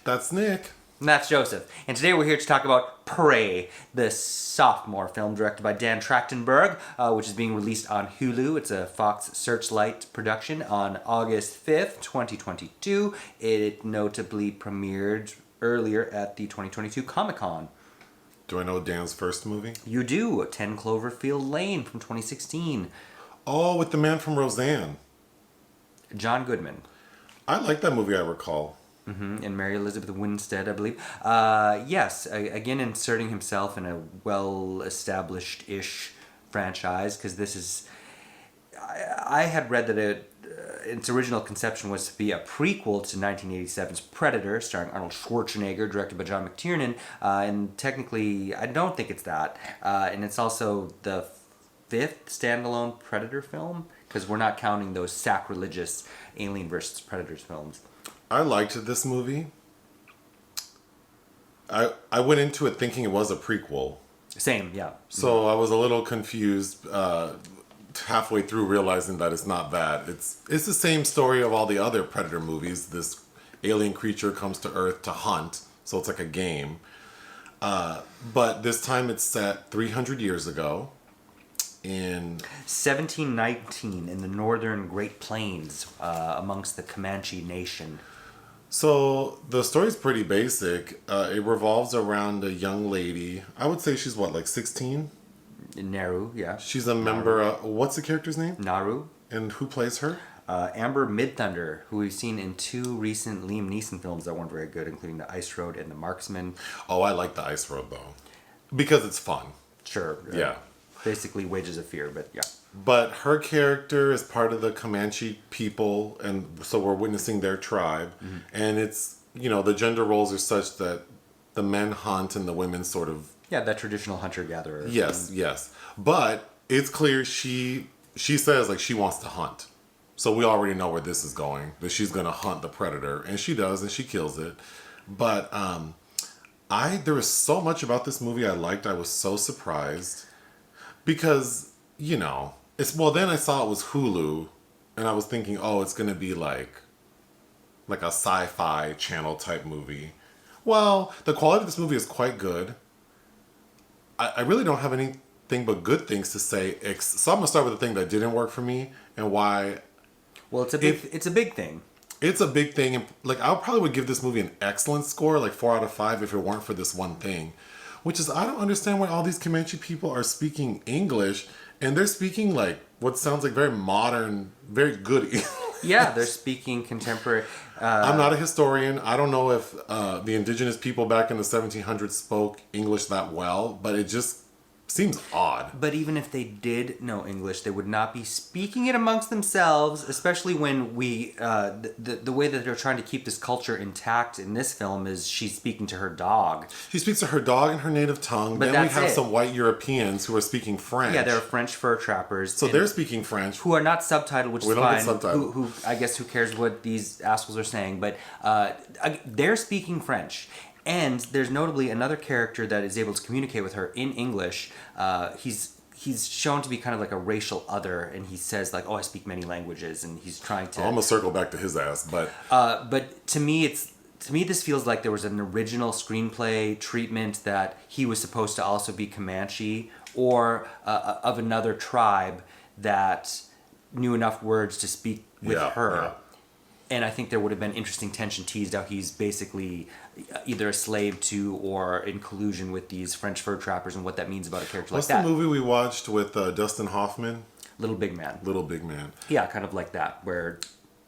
That's Nick. And that's Joseph. And today we're here to talk about Prey, the sophomore film directed by Dan Trachtenberg, which is being released on Hulu. It's a Fox Searchlight production on August 5th, 2022. It notably premiered earlier at the 2022 Comic-Con. Do I know Dan's first movie? You do. 10 Cloverfield Lane from 2016. Oh, with the man from Roseanne. John Goodman. I like that movie, I recall. And Mary Elizabeth Winstead, I believe. Yes, again inserting himself in a well-established-ish franchise, because this is... I had read that its original conception was to be a prequel to 1987's Predator, starring Arnold Schwarzenegger, directed by John McTiernan, and technically, I don't think it's that. And it's also the fifth standalone Predator film, because we're not counting those sacrilegious Alien vs. Predators films. I liked this movie. I went into it thinking it was a prequel. Same, yeah. So I was a little confused halfway through realizing that it's not that. It's the same story of all the other Predator movies. This alien creature comes to Earth to hunt, so it's like a game. But this time it's set 300 years ago. In 1719 in the northern Great Plains amongst the Comanche Nation. So the story's pretty basic. It revolves around a young lady. I would say she's what, like 16? Naru, yeah. She's a member. What's the character's name? Naru. And who plays her? Amber Midthunder, who we've seen in two recent Liam Neeson films that weren't very good, including The Ice Road and The Marksman. Oh, I like The Ice Road though, because it's fun. Sure. Yeah. Basically Wages of Fear, but yeah. But her character is part of the Comanche people, and so we're witnessing their tribe. Mm-hmm. And it's, the gender roles are such that the men hunt and the women sort of... Yeah, that traditional hunter-gatherer. Yes, yes. But it's clear she says, like, she wants to hunt. So we already know where this is going, that she's going to hunt the predator. And she does, and she kills it. But there was so much about this movie I liked. I was so surprised. Because, then I saw it was Hulu, and I was thinking, oh, it's going to be like a sci-fi channel type movie. Well, the quality of this movie is quite good. I really don't have anything but good things to say. So I'm going to start with the thing that didn't work for me and why. Well, it's a big thing. It's a big thing. And I probably would give this movie an excellent score, like 4 out of 5, if it weren't for this one thing. Which is, I don't understand why all these Comanche people are speaking English, and they're speaking like what sounds like very modern, very good English. Yeah, they're speaking contemporary. I'm not a historian. I don't know if the indigenous people back in the 1700s spoke English that well, but it just seems odd. But even if they did know English, they would not be speaking it amongst themselves, especially when the way that they're trying to keep this culture intact in this film is she's speaking to her dog. She speaks to her dog in her native tongue. But then we have some white Europeans who are speaking French. Yeah, they're French fur trappers. So they're speaking French. Who are not subtitled, which we is don't fine. Get subtitled. Who I guess who cares what these assholes are saying, but they're speaking French. And there's notably another character that is able to communicate with her in English. He's shown to be kind of like a racial other, and he says like, "Oh, I speak many languages," and he's trying to. I'm gonna circle back to his ass, but. But to me, this feels like there was an original screenplay treatment that he was supposed to also be Comanche or of another tribe that knew enough words to speak with her. Yeah. And I think there would have been interesting tension teased out. He's basically either a slave to or in collusion with these French fur trappers and what that means about a character What's like that. What's the movie we watched with Dustin Hoffman? Little Big Man. Little Big Man. Yeah, kind of like that. Where.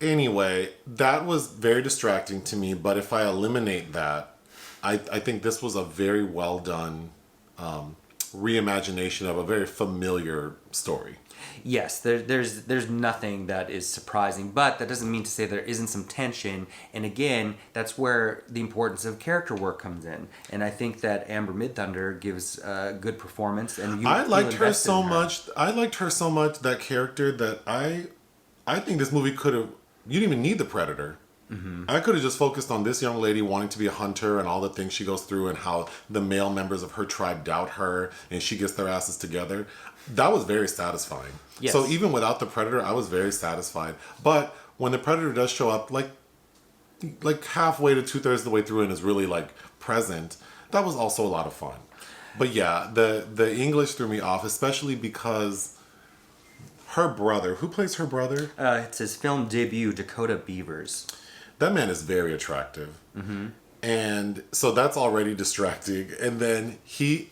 Anyway, that was very distracting to me. But if I eliminate that, I think this was a very well done reimagination of a very familiar story. Yes, there's nothing that is surprising, but that doesn't mean to say there isn't some tension. And again, that's where the importance of character work comes in. And I think that Amber Midthunder gives a good performance. And I liked her so much. I liked her so much, that character, that I think this movie could have. You didn't even need the Predator. Mm-hmm. I could have just focused on this young lady wanting to be a hunter and all the things she goes through and how the male members of her tribe doubt her and she gets their asses together. That was very satisfying. Yes. So even without the Predator, I was very satisfied. But when the Predator does show up, like, like halfway to 2/3 of the way through and is really like present. That was also a lot of fun. But yeah, the English threw me off, especially because her brother, who plays her brother? It's his film debut, Dakota Beavers. That man is very attractive. Mm-hmm. And so that's already distracting. And then he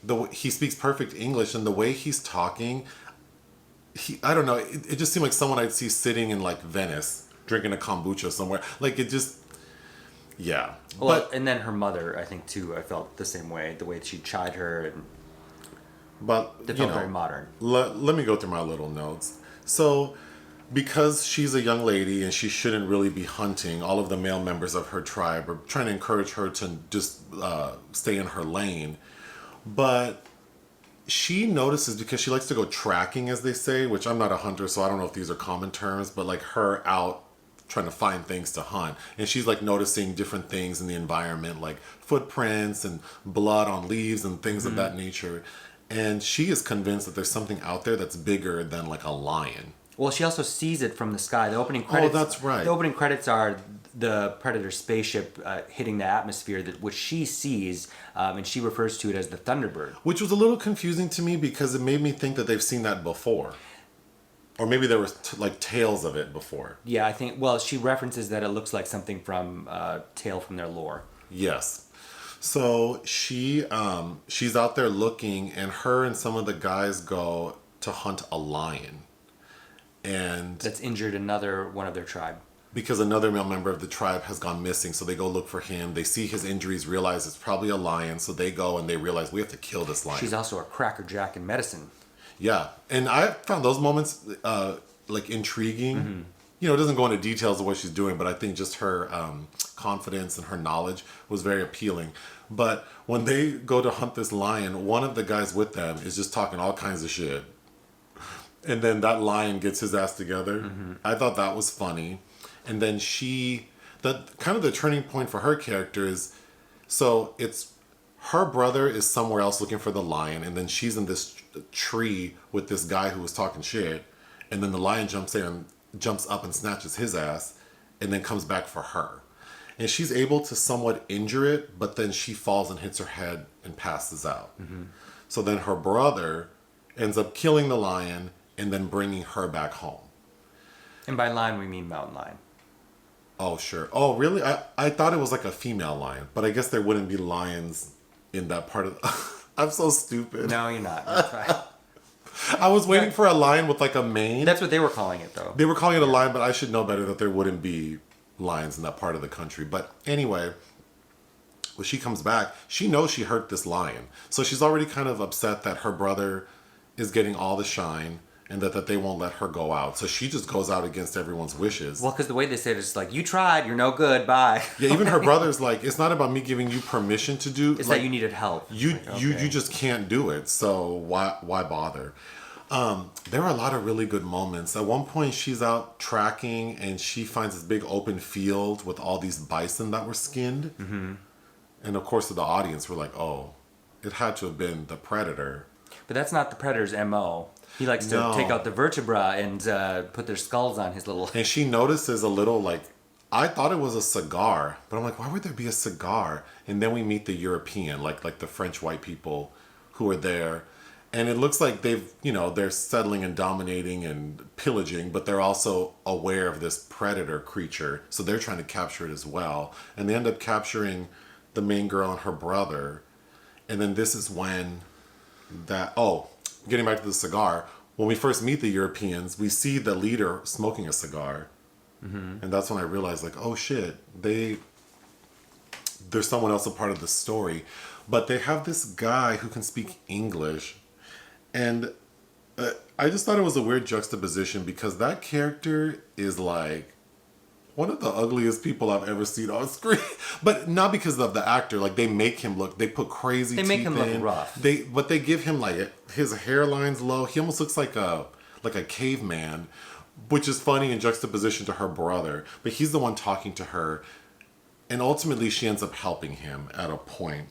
speaks perfect English, and the way he's talking, I don't know, it just seemed like someone I'd see sitting in like Venice drinking a kombucha somewhere. Like it just, yeah. Well, and then her mother, I think too, I felt the same way. The way she chide her, and but it felt very modern. Let me go through my little notes. So, because she's a young lady and she shouldn't really be hunting, all of the male members of her tribe are trying to encourage her to just stay in her lane. But she notices, because she likes to go tracking, as they say, which I'm not a hunter, so I don't know if these are common terms, but like her out trying to find things to hunt. And she's like noticing different things in the environment, like footprints and blood on leaves and things of that nature. And she is convinced that there's something out there that's bigger than like a lion. Well, she also sees it from the sky. The opening credits. Oh, that's right. The opening credits are the Predator spaceship hitting the atmosphere, which she sees, and she refers to it as the Thunderbird. Which was a little confusing to me because it made me think that they've seen that before. Or maybe there was like tales of it before. Yeah, I think. Well, she references that it looks like something from Tale from their lore. Yes. So she's out there looking, and her and some of the guys go to hunt a lion. And that's injured another one of their tribe. Because another male member of the tribe has gone missing, so they go look for him. They see his injuries, realize it's probably a lion, so they go and they realize we have to kill this lion. She's also a crackerjack in medicine. Yeah, and I found those moments like intriguing. Mm-hmm. You know, it doesn't go into details of what she's doing, but I think just her confidence and her knowledge was very appealing. But when they go to hunt this lion, one of the guys with them is just talking all kinds of shit. And then that lion gets his ass together. Mm-hmm. I thought that was funny. And then the turning point for her character is, so it's her brother is somewhere else looking for the lion, and then she's in this tree with this guy who was talking shit, and then the lion jumps up and snatches his ass, and then comes back for her. And she's able to somewhat injure it, but then she falls and hits her head and passes out. Mm-hmm. So then her brother ends up killing the lion and then bringing her back home. And by lion, we mean mountain lion. Oh, sure. Oh, really? I thought it was like a female lion, but I guess there wouldn't be lions in that part of... I'm so stupid. No, you're not. That's right. I was waiting for a lion with like a mane. That's what they were calling it, though. They were calling it a lion, but I should know better that there wouldn't be lions in that part of the country. But anyway, when she comes back, she knows she hurt this lion. So she's already kind of upset that her brother is getting all the shine, and that they won't let her go out. So she just goes out against everyone's wishes. Well, because the way they say it is like, you tried, you're no good, bye. Yeah, even her brother's like, it's not about me giving you permission to do. It's like, that you needed help. You just can't do it. So why bother? There are a lot of really good moments. At one point, she's out tracking and she finds this big open field with all these bison that were skinned. Mm-hmm. And of course, to the audience, we're like, oh, it had to have been the predator. But that's not the predator's MO. He likes to take out the vertebra and put their skulls on his little... And she notices a little, like, I thought it was a cigar, but I'm like, why would there be a cigar? And then we meet the European, like the French white people who are there. And it looks like they're settling and dominating and pillaging, but they're also aware of this predator creature. So they're trying to capture it as well. And they end up capturing the main girl and her brother. And then this is when getting back to the cigar, when we first meet the Europeans, we see the leader smoking a cigar. Mm-hmm. And that's when I realized, like, oh shit, there's someone else a part of the story. But they have this guy who can speak English. And I just thought it was a weird juxtaposition because that character is like one of the ugliest people I've ever seen on screen. But not because of the actor. Like, they make him look... They put crazy teeth in. They make him look rough. But they give him, like... His hairline's low. He almost looks like a caveman. Which is funny in juxtaposition to her brother. But he's the one talking to her. And ultimately, she ends up helping him at a point.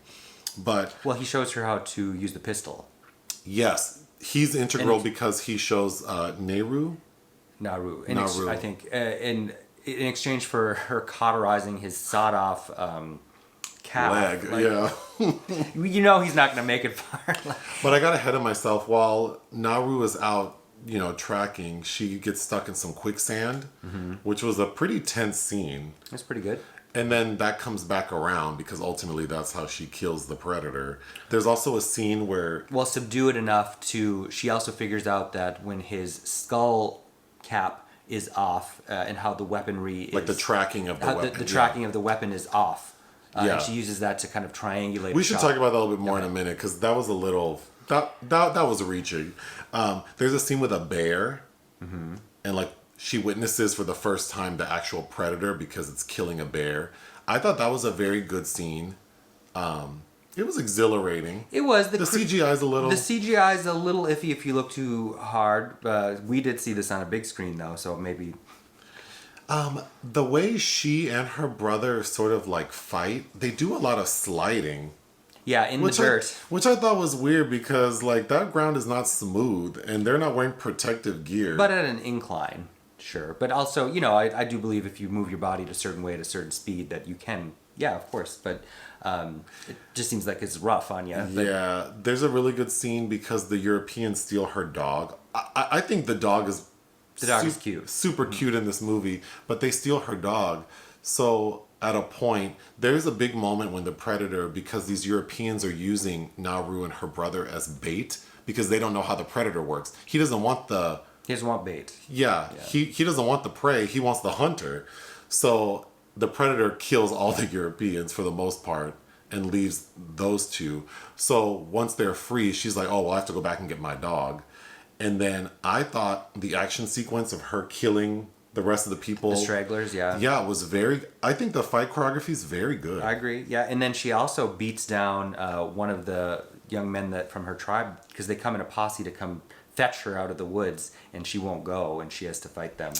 But... Well, he shows her how to use the pistol. Yes. He's integral because he shows Naru. Naru. Naru. I think... and in exchange for her cauterizing his sawed-off calf. Leg, like, yeah. You know he's not going to make it far. But I got ahead of myself. While Naru is out, tracking, she gets stuck in some quicksand, which was a pretty tense scene. That's pretty good. And then that comes back around because ultimately that's how she kills the predator. There's also a scene where... Well, subdue it enough to... She also figures out that when his skull cap is off and how the weaponry is... Like the tracking of the weapon. The tracking of the weapon is off. Yeah. And she uses that to kind of triangulate. We should talk about that a little bit more in a minute because that was a little... That was reaching. There's a scene with a bear and like she witnesses for the first time the actual predator because it's killing a bear. I thought that was a very good scene. It was exhilarating. It was. The CGI is a little... The CGI is a little iffy if you look too hard. We did see this on a big screen though, so maybe... The way she and her brother sort of like fight, they do a lot of sliding. Yeah, in the dirt. Which I thought was weird because like that ground is not smooth and they're not wearing protective gear. But at an incline, sure. But also, I do believe if you move your body to a certain way at a certain speed that you can, yeah, of course. But it just seems like it's rough on you. Yeah, there's a really good scene because the Europeans steal her dog. I think the dog is... The dog is cute. Super cute in this movie, but they steal her dog. So... At a point, there's a big moment when the predator, because these Europeans are using Naru and her brother as bait because they don't know how the predator works. He doesn't want bait. Yeah. He doesn't want the prey. He wants the hunter. So the predator kills all the Europeans for the most part and leaves those two. So once they're free, she's like, oh, well, I have to go back and get my dog. And then I thought the action sequence of her killing the rest of the people... The stragglers, yeah. Yeah, it was very... I think the fight choreography is very good. I agree, yeah. And then she also beats down one of the young men from her tribe because they come in a posse to come fetch her out of the woods and she won't go and she has to fight them.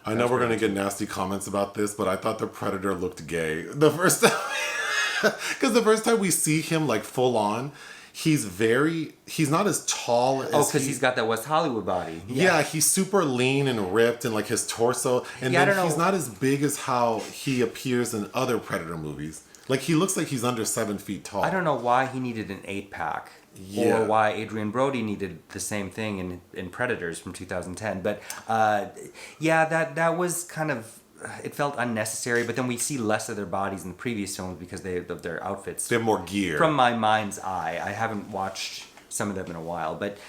I know we're going to get nasty comments about this, but I thought the predator looked gay the first time. Because the first time we see him like full on... He's not as tall as... Oh, because he's got that West Hollywood body. Yeah, he's super lean and ripped and like his torso. And then he's not as big as how he appears in other Predator movies. Like he looks like he's under 7 feet tall. I don't know why he needed an 8-pack. Yeah. Or why Adrian Brody needed the same thing in Predators from 2010. But that was kind of... It felt unnecessary, but then we see less of their bodies in the previous films because of their outfits. They have more gear. From my mind's eye. I haven't watched some of them in a while, but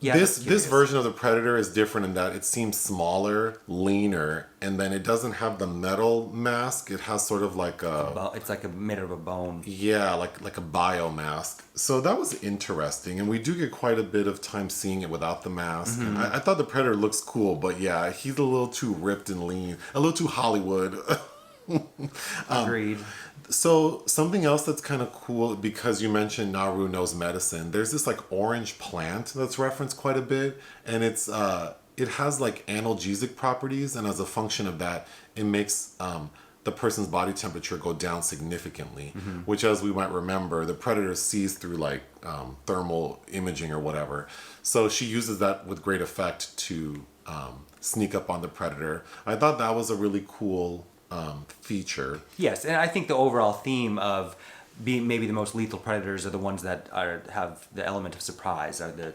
this version of the Predator is different in that it seems smaller, leaner, and then it doesn't have the metal mask. It has sort of like it's like made out of a bone. Yeah, like a bio mask. So that was interesting, and we do get quite a bit of time seeing it without the mask. Mm-hmm. And I thought the Predator looks cool, but yeah, he's a little too ripped and lean, a little too Hollywood. Agreed. So something else that's kind of cool, because you mentioned Naru knows medicine, there's this like orange plant that's referenced quite a bit, and it has like analgesic properties, and as a function of that, it makes the person's body temperature go down significantly, which, as we might remember, the predator sees through like thermal imaging or whatever. So she uses that with great effect to sneak up on the predator. I thought that was a really cool feature. Yes, and I think the overall theme of being maybe the most lethal predators are the ones that have the element of surprise, are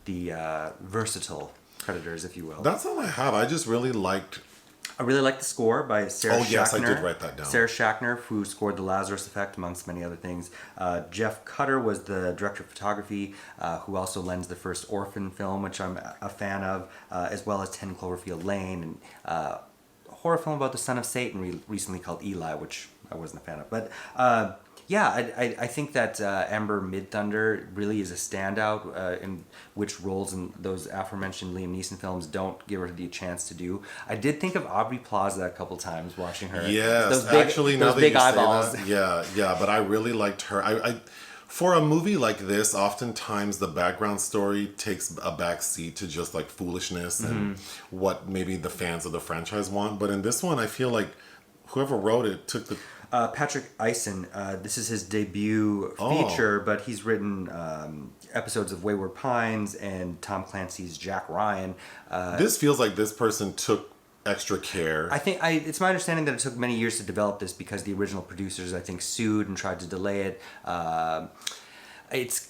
the versatile predators, if you will. That's all I have. I just really liked... I really like the score by Sarah Schachner. Oh, yes, I did write that down. Sarah Schachner, who scored The Lazarus Effect, amongst many other things. Jeff Cutter was the director of photography, who also lends the first Orphan film, which I'm a fan of, as well as 10 Cloverfield Lane, and a horror film about the son of Satan recently called Eli, which I wasn't a fan of. But I think that Amber Midthunder really is a standout in which roles in those aforementioned Liam Neeson films don't give her the chance to do. I did think of Aubrey Plaza a couple times watching her. Yes, those big eyeballs. Say that, yeah, but I really liked her. I for a movie like this, oftentimes the background story takes a back seat to just like foolishness and what maybe the fans of the franchise want. But in this one, I feel like whoever wrote it took the... Patrick Aison, this is his debut feature, but he's written episodes of Wayward Pines and Tom Clancy's Jack Ryan. This feels like this person took extra care. I think it's my understanding that it took many years to develop this because the original producers, I think, sued and tried to delay it. It's,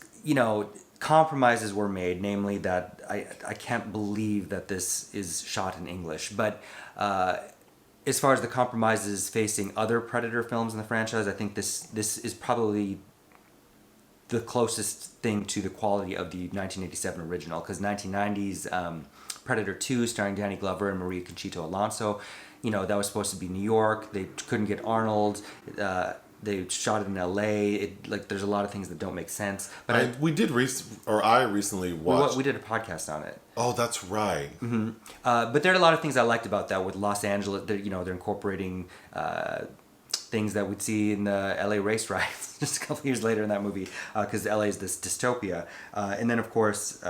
compromises were made, namely that I can't believe that this is shot in English. But as far as the compromises facing other Predator films in the franchise, I think this is probably the closest thing to the quality of the 1987 original, because 1990's Predator 2, starring Danny Glover and Maria Conchita Alonso, that was supposed to be New York. They couldn't get Arnold. They shot it in L.A. There's a lot of things that don't make sense. But I recently watched. We did a podcast on it. Oh, that's right. Mm-hmm. But there are a lot of things I liked about that with Los Angeles. They're incorporating things that we'd see in the LA race riots just a couple years later in that movie, because LA is this dystopia. And then, of course,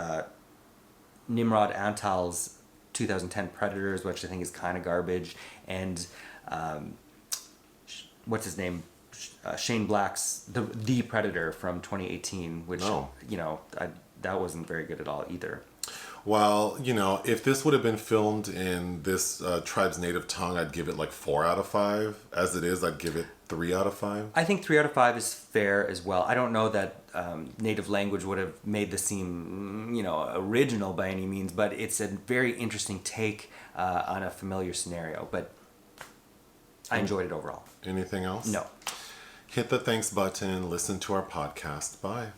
Nimrod Antal's 2010 Predators, which I think is kind of garbage, and what's his name? Shane Black's the Predator from 2018, which that wasn't very good at all either. Well, if this would have been filmed in this tribe's native tongue, I'd give it 4 out of 5. As it is, I'd give it 3 out of 5. I think 3 out of 5 is fair as well. I don't know that native language would have made this seem, original by any means, but it's a very interesting take on a familiar scenario. But I enjoyed it overall. Anything else? No. Hit the thanks button. Listen to our podcast. Bye.